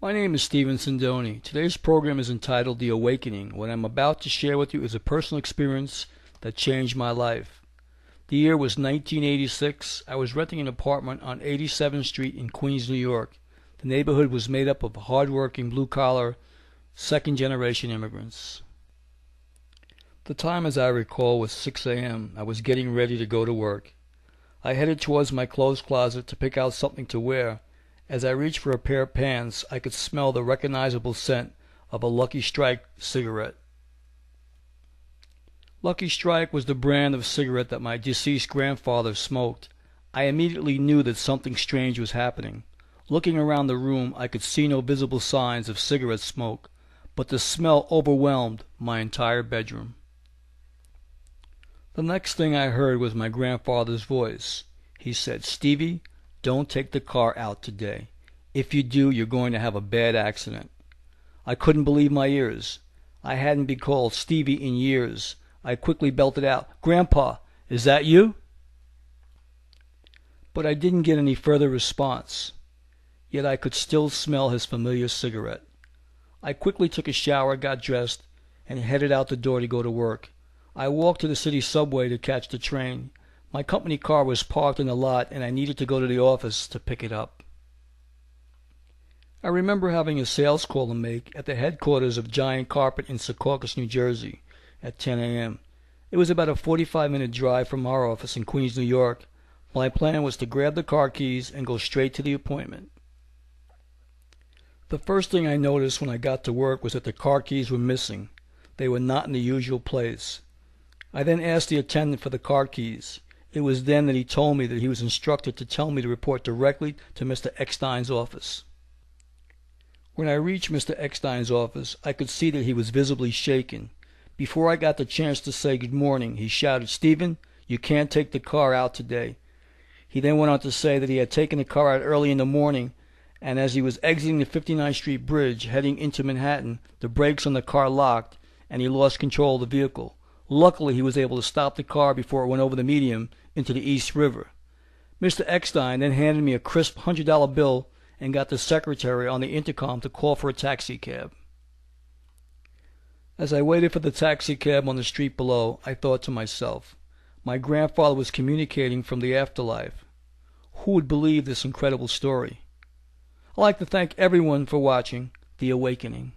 My name is Stephen Sindoni. Today's program is entitled The Awakening. What I'm about to share with you is a personal experience that changed my life. The year was 1986. I was renting an apartment on 87th Street in Queens, New York. The neighborhood was made up of hard-working, blue-collar, second-generation immigrants. The time, as I recall, was 6 a.m. I was getting ready to go to work. I headed towards my clothes closet to pick out something to wear. As I reached for a pair of pants, I could smell the recognizable scent of a Lucky Strike cigarette. Lucky Strike was the brand of cigarette that my deceased grandfather smoked. I immediately knew that something strange was happening. Looking around the room, I could see no visible signs of cigarette smoke, but the smell overwhelmed my entire bedroom. The next thing I heard was my grandfather's voice. He said, "Stevie, don't take the car out today. If you do, you're going to have a bad accident." I couldn't believe my ears. I hadn't been called Stevie in years. I quickly belted out, "Grandpa, is that you?" But I didn't get any further response. Yet I could still smell his familiar cigarette. I quickly took a shower, got dressed, and headed out the door to go to work. I walked to the city subway to catch the train. My company car was parked in the lot, and I needed to go to the office to pick it up. I remember having a sales call to make at the headquarters of Giant Carpet in Secaucus, New Jersey, at 10 a.m. It was about a 45-minute drive from our office in Queens, New York. My plan was to grab the car keys and go straight to the appointment. The first thing I noticed when I got to work was that the car keys were missing. They were not in the usual place. I then asked the attendant for the car keys. It was then that he told me that he was instructed to tell me to report directly to Mr. Eckstein's office. When I reached Mr. Eckstein's office, I could see that he was visibly shaken. Before I got the chance to say good morning, he shouted, "Stephen, you can't take the car out today." He then went on to say that he had taken the car out early in the morning, and as he was exiting the 59th Street Bridge heading into Manhattan, the brakes on the car locked, and he lost control of the vehicle. Luckily, he was able to stop the car before it went over the median into the East River. Mr. Eckstein then handed me a crisp $100 bill and got the secretary on the intercom to call for a taxi cab. As I waited for the taxi cab on the street below, I thought to myself, my grandfather was communicating from the afterlife. Who would believe this incredible story? I'd like to thank everyone for watching The Awakening.